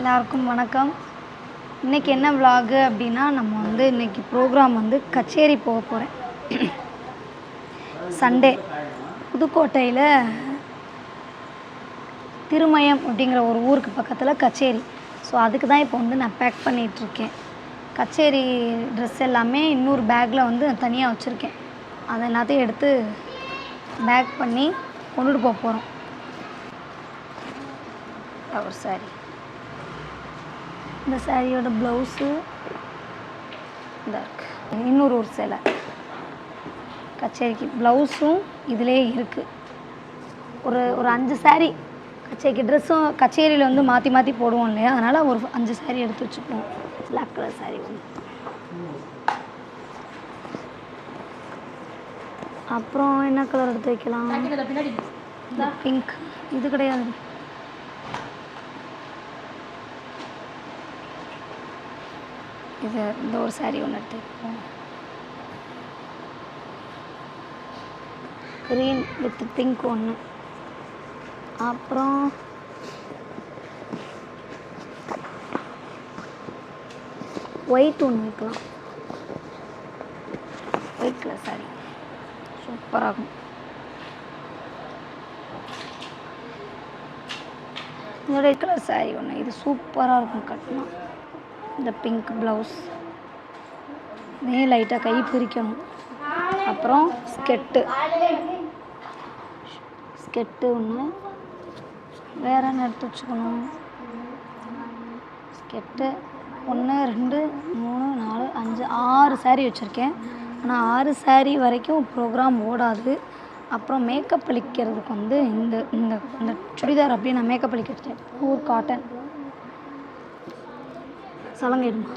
எல்லாருக்கும் வணக்கம். இன்றைக்கி என்ன விலாகு அப்படின்னா, நம்ம வந்து இன்றைக்கி ப்ரோக்ராம் வந்து கச்சேரி போக போகிறேன். சண்டே புதுக்கோட்டையில் திருமயம் அப்படிங்கிற ஒரு ஊருக்கு பக்கத்தில் கச்சேரி. ஸோ அதுக்கு தான் இப்போ வந்து நான் பேக் பண்ணிகிட்ருக்கேன். கச்சேரி ட்ரெஸ் எல்லாமே இன்னொரு பேக்கில் வந்து தனியாக வச்சுருக்கேன். அதை எல்லாத்தையும் எடுத்து பேக் பண்ணி கொண்டுட்டு போக போகிறோம். ஒரு சாரி, இந்த சாரியோட ப்ளவுஸு இதாக இருக்குது. இன்னொரு ஒரு சேலை கச்சேரிக்கு ப்ளவுஸும் இதிலே இருக்குது. ஒரு 5 சாரீ கச்சேரிக்கு ட்ரெஸ்ஸும் கச்சேரியில் வந்து மாற்றி மாற்றி போடுவோம் இல்லையா, அதனால் ஒரு 5 சாரீ எடுத்து வச்சுப்போம். பிளாக் கலர் சாரீ ஒன்று, அப்புறம் என்ன கலர் எடுத்து வைக்கலாம்? பிங்க். இது கிடையாது, இது இந்த ஒரு சாரீ ஒன்று எடுத்துப்போம். க்ரீன் வித் பிங்க் ஒன்று, அப்புறம் ஒயிட் ஒன்று வைக்கலாம். ஒயிட் கலர் சாரீ சூப்பராகும். இந்த ஒயிட் கலர் சாரீ ஒன்று, இது சூப்பராக இருக்கும் கட்டினா. இந்த பிங்க் ப்ளவுஸ், இதே லைட்டாக கை பிரிக்கணும். அப்புறம் ஸ்கெட்டு ஒன்று, வேறு என்ன எடுத்து வச்சுக்கணும்? ஸ்கெட்டு 1 2 3 4 5 6 சாரீ வச்சுருக்கேன். ஆனால் 6 சாரீ வரைக்கும் ப்ரோக்ராம் ஓடாது. அப்புறம் மேக்கப் அளிக்கிறதுக்கு வந்து இந்த இந்த இந்த சுடிதார் அப்படியே நான் மேக்கப் அளிக்க வச்சேன். பூர் காட்டன் சலங்கைடுமா.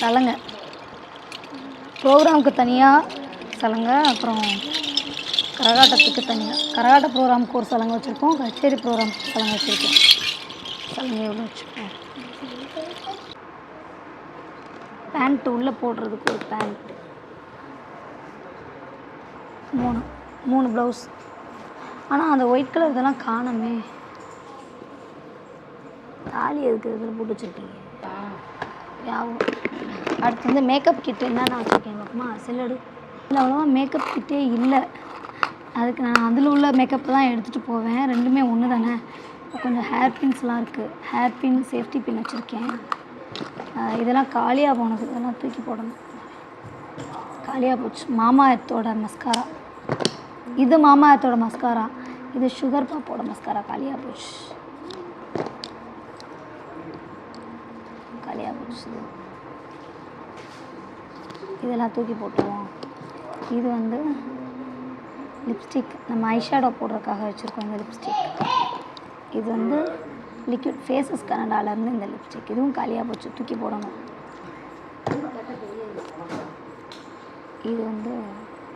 சலங்கை ப்ரோக்ராமுக்கு தனியாக சலங்கை, அப்புறம் கரகாட்டத்துக்கு தனியாக. கரகாட்ட ப்ரோக்ராமுக்கு ஒரு சலங்கை வச்சுருக்கோம், கச்சேரி ப்ரோக்ராமுக்கு சலங்கை வச்சுருக்கோம். சலங்கை எவ்வளோ வச்சுருக்கோம்? பேண்ட்டு உள்ளே போடுறதுக்கு ஒரு பேண்ட், 3 ப்ளவுஸ். ஆனால் அந்த ஒயிட் கலர் இதெல்லாம் காணுமே. தாலி எதுக்கு இதில் போட்டு வச்சுருக்கீங்க? யாவும். அடுத்து வந்து மேக்கப் கிட்டு என்னென்ன வச்சுருக்கேன் பார்க்குமா? செல்லடு. இதில் அவ்வளோவா மேக்கப் கிட்டே இல்லை. அதுக்கு நான் அதில் உள்ள மேக்கப் தான் எடுத்துகிட்டு போவேன். ரெண்டுமே ஒன்று தானே. கொஞ்சம் ஹேர் பின்ஸ்லாம் இருக்குது. ஹேர் பின், சேஃப்டி பின் வச்சுருக்கேன். இதெல்லாம் காலியாக போனது, இதெல்லாம் தூக்கி போடணும். காலியாக போச்சு. மாமா எர்த்தோட மஸ்காரா, இது மாமா எர்த்தோட மஸ்காரா, இது சுகர் பாப்போட மஸ்காரா. காலியாக போச்சு, காலியாக போச்சு. இதெல்லாம் தூக்கி போட்டுருவோம். இது வந்து லிப்ஸ்டிக், நம்ம ஐஷேடோ போடுறதுக்காக வச்சுருக்கோம் இந்த லிப்ஸ்டிக். இது வந்து லிக்விட் ஃபேஸஸ் கனடாலேருந்து இந்த லிப்ஸ்டிக். இதுவும் காலியாக போச்சு, தூக்கி போடணும். இது வந்து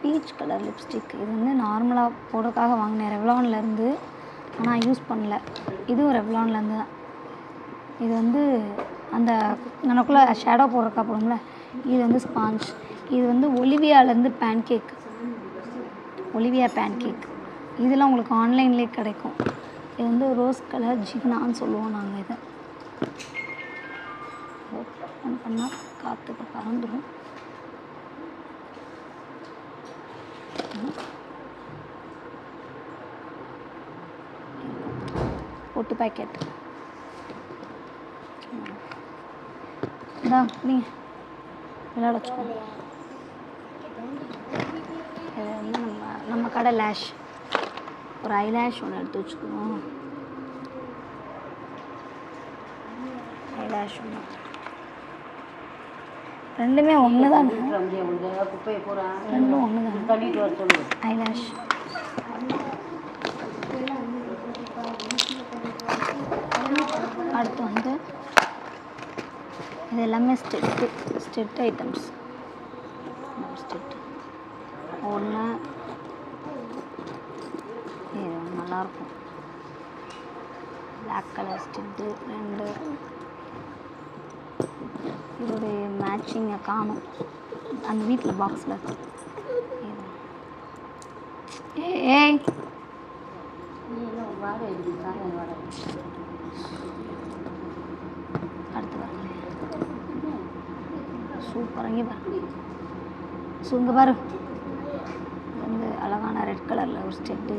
பீச் கலர் லிப்ஸ்டிக். இது வந்து நார்மலாக போடுறதுக்காக வாங்கினேன் ரெவ்லான்லேருந்து, ஆனால் யூஸ் பண்ணல. இதுவும் ரெவ்லான்லேருந்து தான். இது வந்து அந்த நமக்குள்ளே ஷேடோ போடுறதுக்காக போடும்ல, இது வந்து ஸ்பாஞ்ச். இது வந்து ஒலிவியாலேருந்து பேன்கேக், ஒலிவியா பேன்கேக். இதெல்லாம் உங்களுக்கு ஆன்லைன்லேயே கிடைக்கும். இது வந்து ரோஸ் கலர் ஜிகினான்னு சொல்லுவோம் நாங்கள். இதை ஓப்பன் பண்ணால் காற்றுக்கு பறந்துடும். பொட்டு பேக்கெட் இதான், நீங்கள் விளையாட வச்சுக்கோங்க. இது வந்து நம்ம கடை லேஷ், ஒரு ஐலேஷ் ஒன்று எடுத்து வச்சுக்குவோம். ஐலேஷ் ஒன்று, ரெண்டுமே ஒன்று தானே, ரெண்டும் ஒன்று தானே. ஐலேஷ் அடுத்து வந்து இது எல்லாமே ஸ்டெட் ஐட்டம்ஸ். ஸ்டெட் ஒன்று, இது நல்லாயிருக்கும். Black colour stud 2. இதோடைய மேட்சிங்கை காணும் அந்த வீட்டில் பாக்ஸில். ஏய் அடுத்து பாருங்க சூப்பராக இங்கே பாருங்க இங்கே பாரு வந்து அழகான ரெட் கலரில் ஒரு ஸ்டெட்டு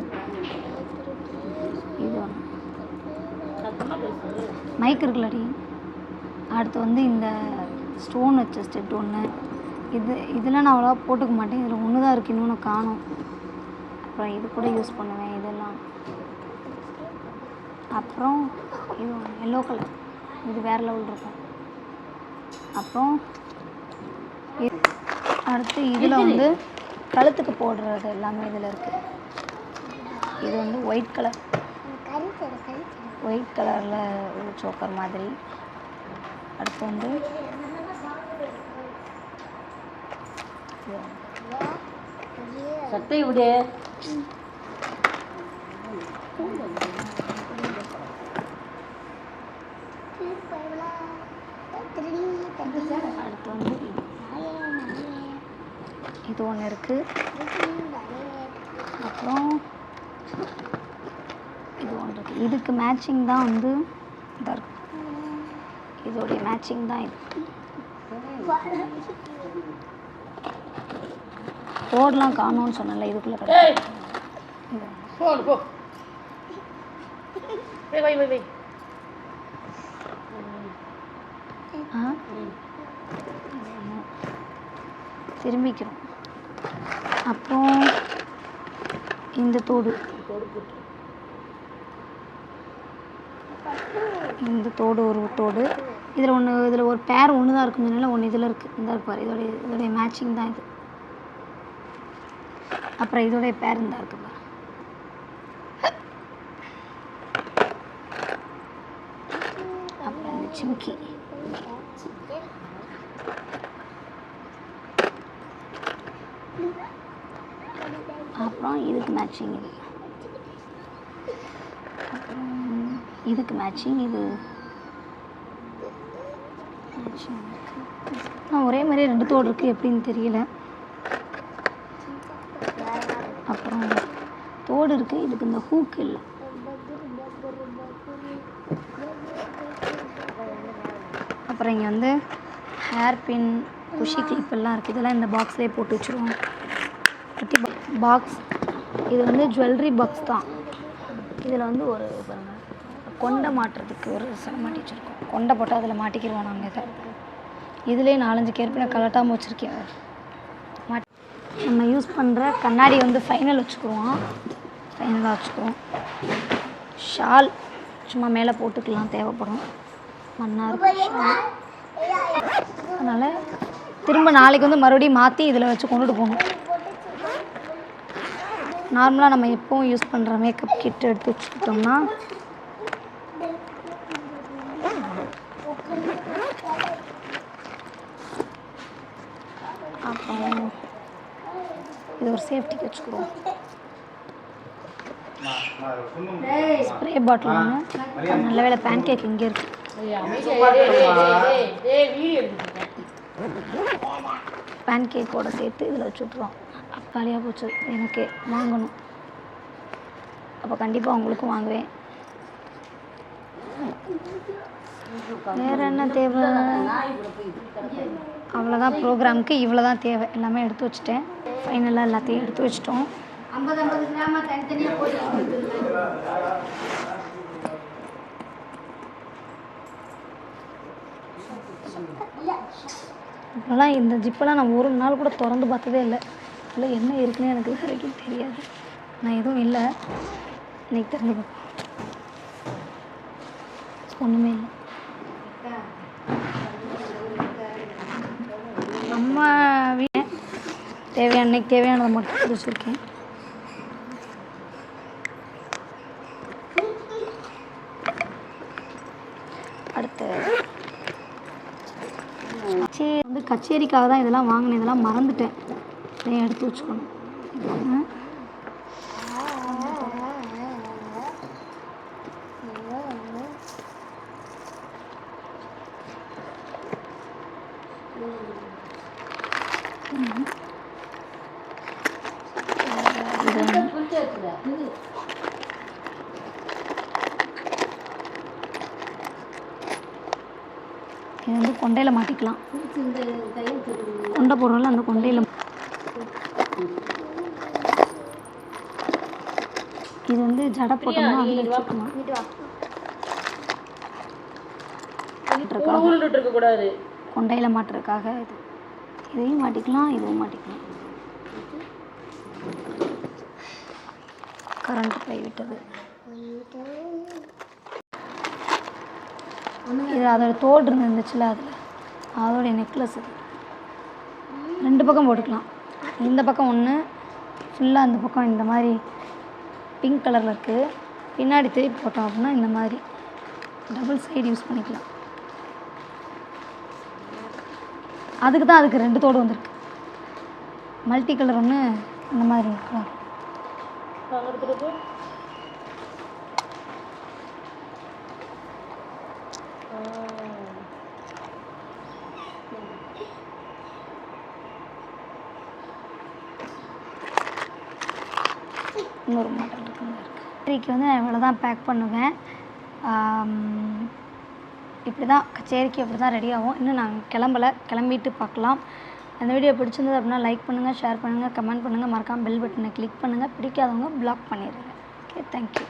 இது ஒன்று மைக் இருக்குல்லடி. அடுத்து வந்து இந்த ஸ்டோன் வச்ச ஸ்டெட் ஒன்று இதெல்லாம் நான் அவ்வளோவா போட்டுக்க மாட்டேன். இதில் ஒன்று தான் இருக்குது, இன்னொன்று காணும். அப்புறம் இது கூட யூஸ் பண்ணுவேன் இதெல்லாம். அப்புறம் இது ஒன்று எல்லோ கலர், இது வேறு லெவல் இருக்கும். அப்புறம் அடுத்து இதில் வந்து கழுத்துக்கு போடுறது எல்லாமே இதில் இருக்குது. இது வந்து ஒயிட் கலரில் ஒரு சோக்கர் மாதிரி. அடுத்து வந்து சட்டை விடு. அடுத்து வந்து இது ஒன்று இருக்குது. அப்புறம் இது ஒன்று இருக்குது. இதுக்கு மேட்சிங் தான் வந்து இதாக இருக்குது. இதோடைய மேட்சிங் தான் இது. கோடெலாம் காணும்னு சொன்னல, இதுக்குள்ளே கிடையாது. திரும்பிக்கிறோம். அப்புறம் இந்த தோடு ஒரு தோடு இதில் ஒரு பேர் ஒன்று தான் இருக்குதுனால ஒன்று இதில் இருக்குது. இந்த இருப்பார், இதோடைய மேட்சிங் தான் இது. அப்புறம் இதோடைய பேர் இந்த இருக்கு பாரு. அப்புறம் இந்த சிம்கி, அப்புறம் இதுக்கு மேட்சிங் இது. அப்புறம் இதுக்கு மேட்சிங் இது மேட்சிங் இருக்குது. ஒரே மாதிரி 2 தோடு இருக்குது, எப்படின்னு தெரியல. அப்புறம் தோடு இருக்குது, இதுக்கு இந்த ஹூக் இல்லை. அப்புறம் இங்கே வந்து ஹேர் பின், குஷி கிளிப் எல்லாம் இருக்குது. இதெல்லாம் இந்த பாக்ஸ்லேயே போட்டு வச்சுருவோம். குட்டி பாக்ஸ். இது வந்து ஜுவல்லரி பாக்ஸ் தான். இதில் வந்து ஒரு பாருங்கள் கொண்டை மாட்டுறதுக்கு ஒரு சில மாட்டி வச்சுருக்கோம். கொண்டை போட்டால் அதில் மாட்டிக்கிடுவோம் நாங்கள். இதுலேயே 4-5 கேர்ப்பின கலட்டாமல் வச்சுருக்கேன். நம்ம யூஸ் பண்ணுற கண்ணாடி வந்து ஃபைனலாக வச்சுக்குவோம். ஷால் சும்மா மேலே போட்டுக்கலாம், தேவைப்படும். மன்னார் ஷால். அதனால் திரும்ப நாளைக்கு வந்து மறுபடியும் மாற்றி இதில் வச்சு கொண்டுட்டு போகணும். நார்மலாக நம்ம எப்போவும் யூஸ் பண்ணுற மேக்கப் கிட் எடுத்து வச்சுக்கிட்டோம்னா அப்புறம் இது ஒரு சேஃப்டிக்கு வச்சுக்குவோம். ஸ்ப்ரே பாட்டில் ஒன்று. நல்ல வேளை பேன் கேக் இங்கே இருக்குது. பேன் கேக்கோட சேர்த்து இதில் வச்சு விட்ருவோம். காலியாக போச்சு, எனக்கு வாங்கணும். அப்போ கண்டிப்பாக உங்களுக்கும் வாங்குவேன். வேறு என்ன தேவை? அவ்வளோதான். ப்ரோக்ராமுக்கு இவ்வளோ தான் தேவை. எல்லாமே எடுத்து வச்சுட்டேன். ஃபைனலாக எல்லாத்தையும் எடுத்து வச்சிட்டோம். 50 கிராம் தனித்தனியாக போட்டு இப்போலாம் இந்த ஜிப்பெல்லாம் நான் ஒரு நாள் கூட திறந்து பார்த்ததே இல்லை. இல்லை என்ன இருக்குன்னு எனக்கு இது வரைக்கும் தெரியாது. நான் எதுவும் இல்லை. இன்னைக்கு தெரிஞ்சுக்க ஒன்றுமே இல்லை. நம்ம இன்னைக்கு தேவையானதை மட்டும் வச்சுருக்கேன். அடுத்து வந்து கச்சேரிக்காக தான் இதெல்லாம் வாங்கினேன். இதெல்லாம் மறந்துட்டேன். இதையும் எடுத்து வச்சுக்கணும். இது வந்து கொண்டையில் மாட்டிக்கலாம். கொண்டை போடுறோம்ல அந்த கொண்டையில். இது வந்து ஜடை போட்டோம்னா அதில் வச்சுக்கலாம். கொண்டையில் மாட்டுறதுக்காக இது. இதையும் மாட்டிக்கலாம், இதுவும் மாட்டிக்கலாம். கரண்ட் போய்விட்டது. இது அதோட தோடு இருந்துச்சுல, அதோடைய நெக்லஸ். இது 2 பக்கம் போட்டுக்கலாம். இந்த பக்கம் ஒன்று ஃபுல்லாக, அந்த பக்கம் இந்த மாதிரி பிங்க் கலரில் இருக்குது. பின்னாடி திருப்பி போட்டோம் அப்படின்னா இந்த மாதிரி டபுள் சைடு யூஸ் பண்ணிக்கலாம். அதுக்கு தான் அதுக்கு 2 தோடு வந்திருக்கு. மல்டி கலர் ஒன்று, இந்த மாதிரி கலர். இன்னொரு மாடல் இருக்குங்க. கச்சேரிக்கு வந்து நான் இவ்வளோ தான் பேக் பண்ணுவேன். இப்படி தான் கச்சேரிக்கு இப்படி தான் ரெடி ஆகும். இன்னும் நான் கிளம்பிட்டு பார்க்கலாம். அந்த வீடியோ பிடிச்சிருந்தது அப்படின்னா லைக் பண்ணுங்கள், ஷேர் பண்ணுங்கள், கமெண்ட் பண்ணுங்கள். மறக்காமல் பெல் பட்டனை கிளிக் பண்ணுங்கள். பிடிக்காதவங்க பிளாக் பண்ணிடுங்க. Okay, thank you.